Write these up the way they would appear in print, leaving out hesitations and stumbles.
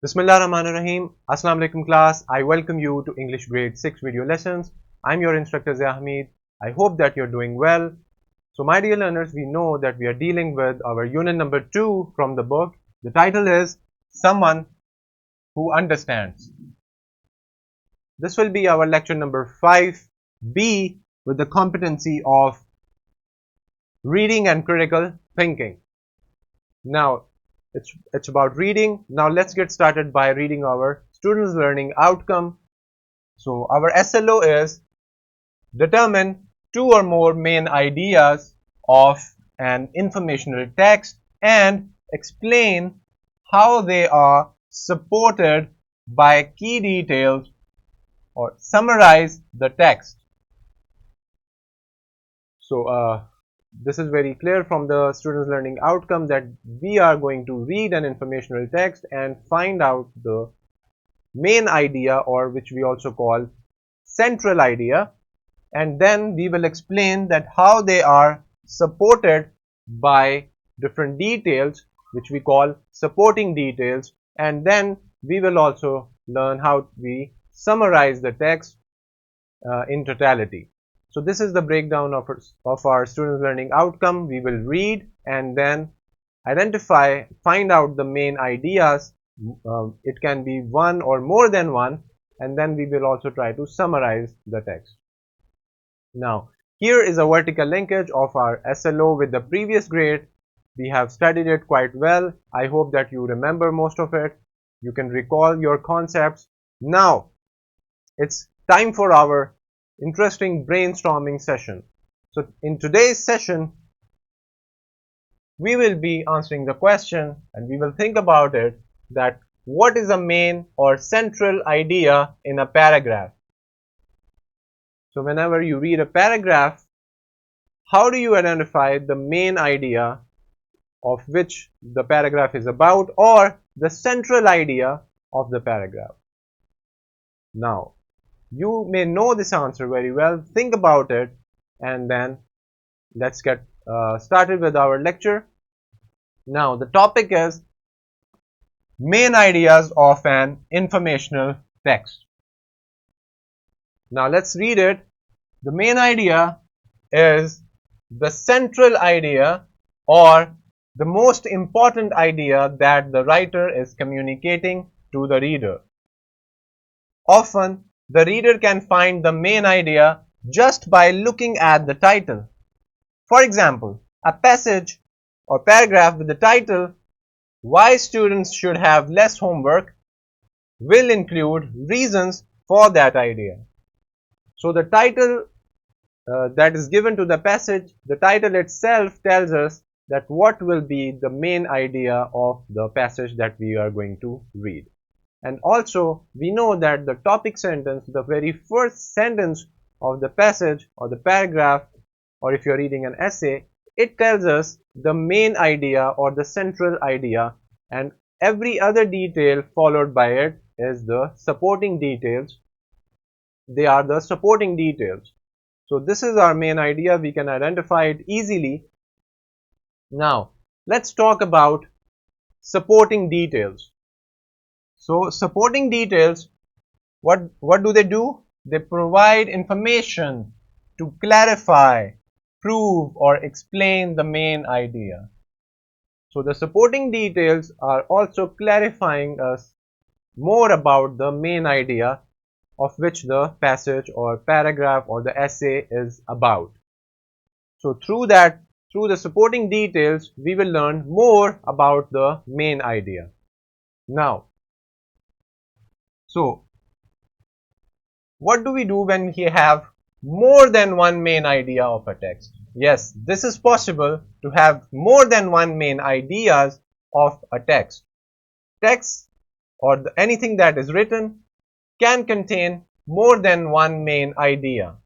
Bismillahirrahmanirrahim. Assalamu alaikum class. I welcome you to English grade 6 video lessons. I'm your instructor Zia Hamid. I hope that you're doing well. So my dear learners, we know that we are dealing with our unit number 2 from the book. The title is Someone Who Understands. This will be our lecture number 5B with the competency of reading and critical thinking. Now, it's about reading. Now let's get started by reading our students learning outcome. So our SLO is determine two or more main ideas of an informational text and explain how they are supported by key details or summarize the text. So this is very clear from the students learning outcome that we are going to read an informational text and find out the main idea, or which we also call central idea, and then we will explain that how they are supported by different details which we call supporting details, and then we will also learn how we summarize the text in totality. So this is the breakdown of our students learning outcome. We will read and then identify, find out the main ideas. It can be one or more than one, and then we will also try to summarize the text. Now, here is a vertical linkage of our SLO with the previous grade. We have studied it quite well. I hope that you remember most of it. You can recall your concepts. Now, it's time for our interesting brainstorming session. So in today's session, we will be answering the question and we will think about it, that what is a main or central idea in a paragraph. So whenever you read a paragraph, how do you identify the main idea of which the paragraph is about, or the central idea of the paragraph? Now, you may know this answer very well. Think about it and then let's get started with our lecture. Now, the topic is main ideas of an informational text. Now, let's read it. The main idea is the central idea or the most important idea that the writer is communicating to the reader. Often, the reader can find the main idea just by looking at the title. For example, a passage or paragraph with the title, "Why Students Should Have Less Homework," will include reasons for that idea. So the title that is given to the passage, the title itself tells us that what will be the main idea of the passage that we are going to read. And also, we know that the topic sentence, the very first sentence of the passage or the paragraph, or if you're reading an essay, it tells us the main idea or the central idea, and every other detail followed by it is the supporting details. They are the supporting details. So this is our main idea. We can identify it easily. Now, let's talk about supporting details. So supporting details, what do they do? They provide information to clarify, prove, or explain the main idea. So the supporting details are also clarifying us more about the main idea of which the passage or paragraph or the essay is about. So through the supporting details, we will learn more about the main idea. Now, so what do we do when we have more than one main idea of a text? Yes, this is possible to have more than one main ideas of a text. Text or anything that is written can contain more than one main idea.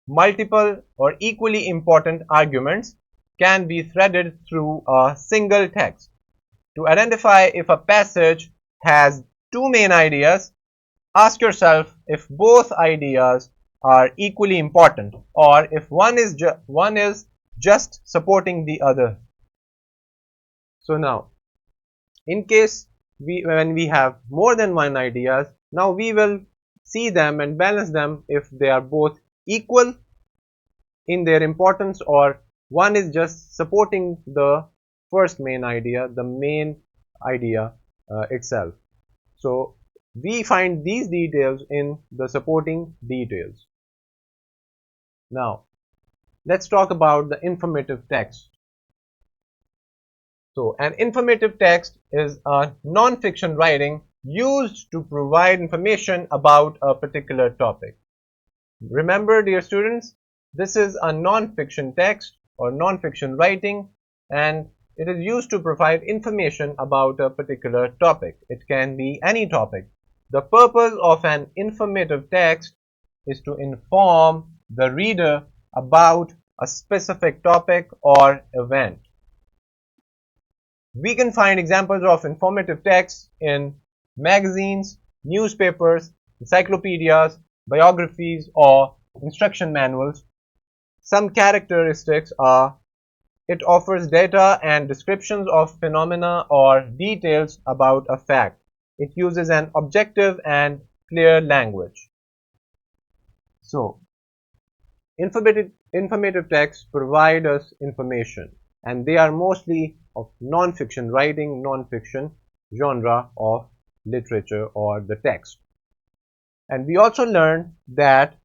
Multiple or equally important arguments can be threaded through a single text. To identify if a passage has two main ideas, ask yourself if both ideas are equally important, or if one is just supporting the other. So now, in case when we have more than one ideas, now we will see them and balance them if they are both equal in their importance or one is just supporting the first main idea, the main idea itself. So we find these details in the supporting details. Now let's talk about the informative text. So an informative text is a non-fiction writing used to provide information about a particular topic. Remember, dear students, this is a non-fiction text or non-fiction writing, and it is used to provide information about a particular topic. It can be any topic. The purpose of an informative text is to inform the reader about a specific topic or event. We can find examples of informative texts in magazines, newspapers, encyclopedias, biographies, or instruction manuals. Some characteristics are: it offers data and descriptions of phenomena or details about a fact. It uses an objective and clear language. So, informative texts provide us information, and they are mostly of non-fiction writing, non-fiction genre of literature or the text. And we also learned that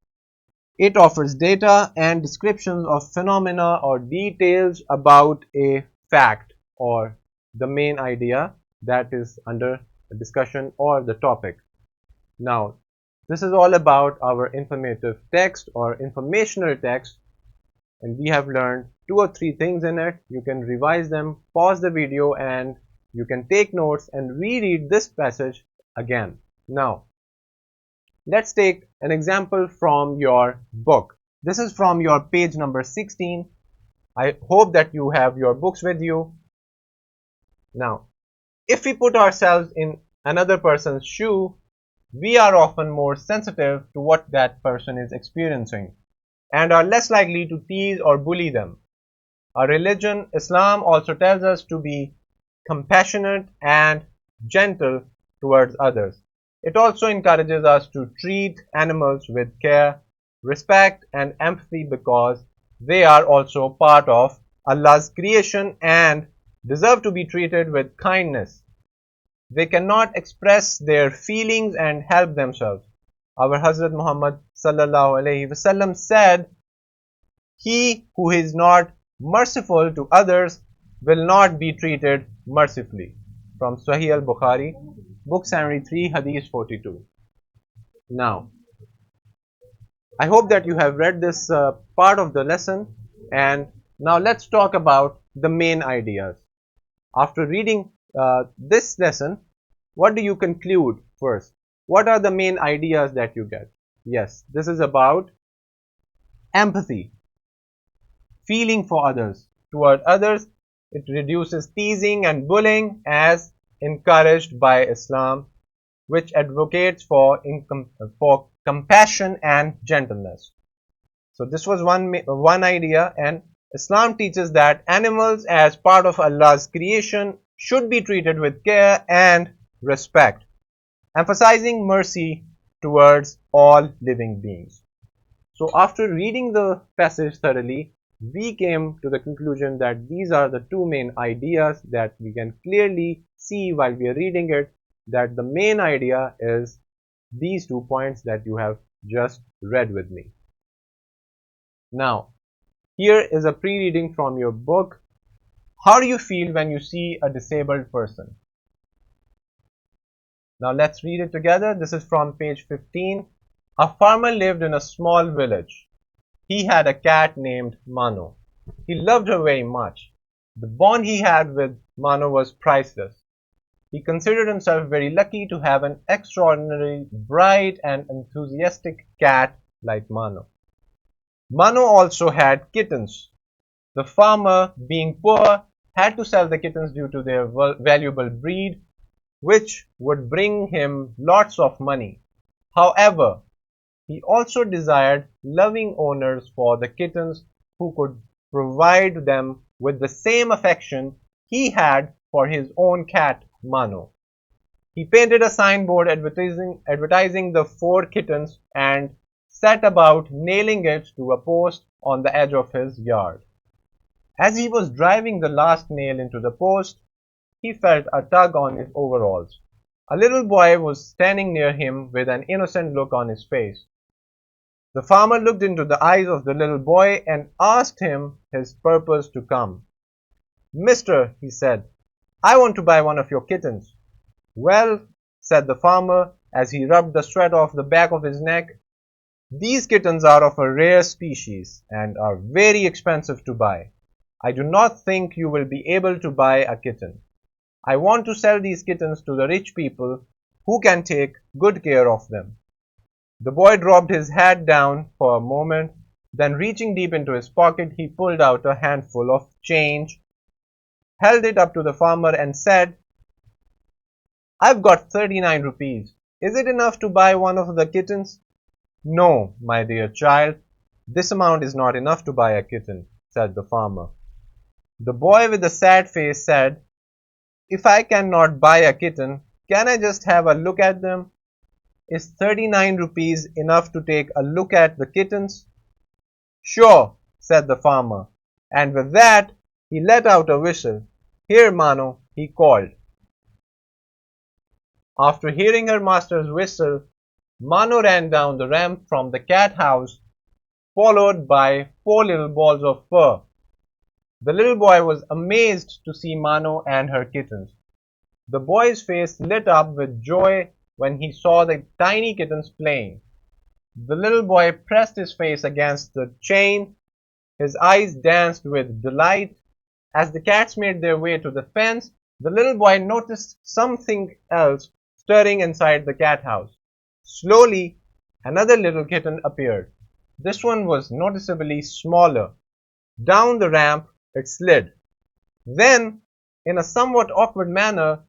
it offers data and descriptions of phenomena or details about a fact or the main idea that is under discussion or the topic. Now, this is all about our informative text or informational text, and we have learned 2 or 3 things in it. You can revise them, pause the video, and you can take notes and reread this passage again. Now, let's take an example from your book. This is from your page number 16. I hope that you have your books with you. Now, if we put ourselves in another person's shoe, we are often more sensitive to what that person is experiencing and are less likely to tease or bully them. Our religion, Islam, also tells us to be compassionate and gentle towards others. It also encourages us to treat animals with care, respect, and empathy because they are also part of Allah's creation and deserve to be treated with kindness. They cannot express their feelings and help themselves. Our Hazrat Muhammad sallallahu alaihi wasallam said, "He who is not merciful to others will not be treated mercifully." From Sahih al-Bukhari, Book 73, Hadith 42. Now, I hope that you have read this part of the lesson, and now let's talk about the main ideas. After reading this lesson, what do you conclude first? What are the main ideas that you get? Yes, this is about empathy, feeling for others. Toward others, it reduces teasing and bullying as encouraged by Islam, which advocates for compassion and gentleness. So this was one idea, and Islam teaches that animals as part of Allah's creation should be treated with care and respect, emphasizing mercy towards all living beings. So after reading the passage thoroughly, we came to the conclusion that these are the 2 main ideas that we can clearly see while we are reading it, that the main idea is these 2 points that you have just read with me. Now, here is a pre-reading from your book. How do you feel when you see a disabled person? Now let's read it together. This is from page 15. A farmer lived in a small village. He had a cat named Mano. He loved her very much. The bond he had with Mano was priceless. He considered himself very lucky to have an extraordinarily bright and enthusiastic cat like Mano. Mano also had kittens. The farmer, being poor, had to sell the kittens due to their valuable breed, which would bring him lots of money. However, he also desired loving owners for the kittens who could provide them with the same affection he had for his own cat, Mano. He painted a signboard advertising the 4 kittens and set about nailing it to a post on the edge of his yard. As he was driving the last nail into the post, he felt a tug on his overalls. A little boy was standing near him with an innocent look on his face. The farmer looked into the eyes of the little boy and asked him his purpose to come. "Mister," he said, "I want to buy one of your kittens." "Well," said the farmer as he rubbed the sweat off the back of his neck, "these kittens are of a rare species and are very expensive to buy. I do not think you will be able to buy a kitten. I want to sell these kittens to the rich people who can take good care of them." The boy dropped his hat down for a moment, then reaching deep into his pocket, he pulled out a handful of change, held it up to the farmer and said, "I've got 39 rupees. Is it enough to buy one of the kittens?" "No, my dear child, this amount is not enough to buy a kitten," said the farmer. The boy with the sad face said, "If I cannot buy a kitten, can I just have a look at them? Is 39 rupees enough to take a look at the kittens?" "Sure," said the farmer, and with that he let out a whistle. "Here, Mano," he called. After hearing her master's whistle, Mano ran down the ramp from the cat house, followed by 4 little balls of fur. The little boy was amazed to see Mano and her kittens. The boy's face lit up with joy when he saw the tiny kittens playing. The little boy pressed his face against the chain. His eyes danced with delight. As the cats made their way to the fence, the little boy noticed something else stirring inside the cat house. Slowly, another little kitten appeared. This one was noticeably smaller. Down the ramp it slid. Then, in a somewhat awkward manner,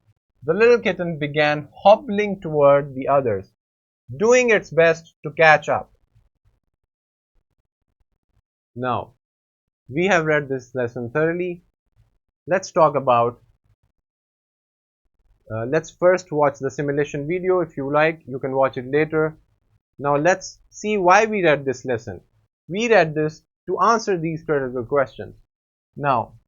the little kitten began hobbling toward the others, doing its best to catch up. Now, we have read this lesson thoroughly. Let's talk about, let's first watch the simulation video. If you like, you can watch it later. Now let's see why we read this lesson. We read this to answer these critical questions. Now,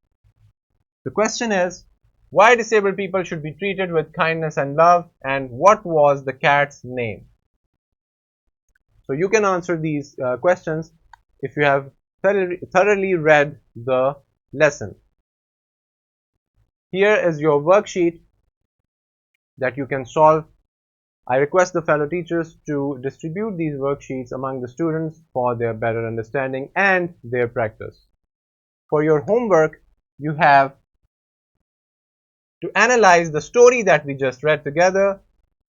the question is, why disabled people should be treated with kindness and love, and what was the cat's name? So you can answer these questions if you have thoroughly read the lesson. Here is your worksheet that you can solve. I request the fellow teachers to distribute these worksheets among the students for their better understanding and their practice. For your homework, you have to analyze the story that we just read together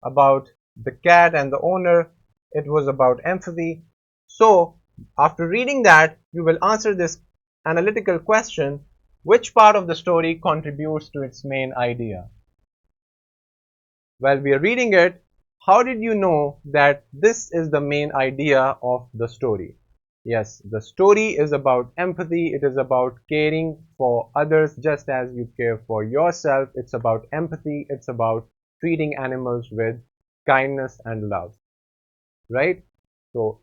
about the cat and the owner. It was about empathy. So, after reading that, you will answer this analytical question: which part of the story contributes to its main idea? While we are reading it, how did you know that this is the main idea of the story? Yes, the story is about empathy. It is about caring for others just as you care for yourself. It's about empathy. It's about treating animals with kindness and love. Right? So,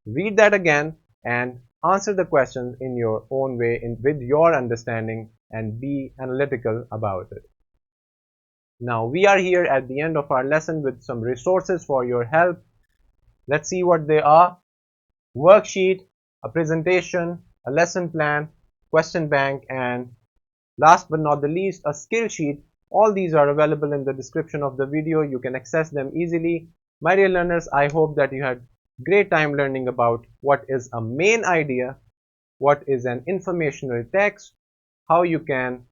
read that again and answer the questions in your own way with your understanding and be analytical about it. Now, we are here at the end of our lesson with some resources for your help. Let's see what they are. Worksheet, a presentation, a lesson plan, question bank, and last but not the least, a skill sheet. All these are available in the description of the video. You can access them easily. My dear learners, I hope that you had great time learning about what is a main idea, what is an informational text, how you can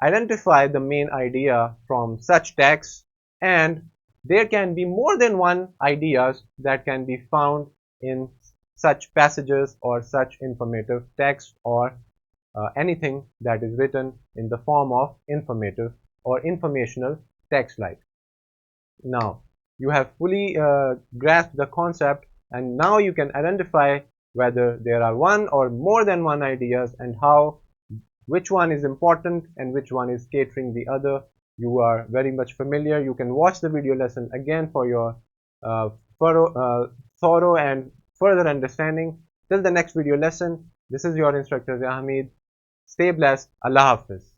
identify the main idea from such text, and there can be more than one ideas that can be found in such passages or such informative text or anything that is written in the form of informative or informational text like. Now, you have fully grasped the concept, and now you can identify whether there are one or more than one ideas and how which one is important and which one is catering the other. you are very much familiar. You can watch the video lesson again for your uh, thorough and further understanding. Till the next video lesson, this is your instructor Hamid. Stay blessed. Allah Hafiz.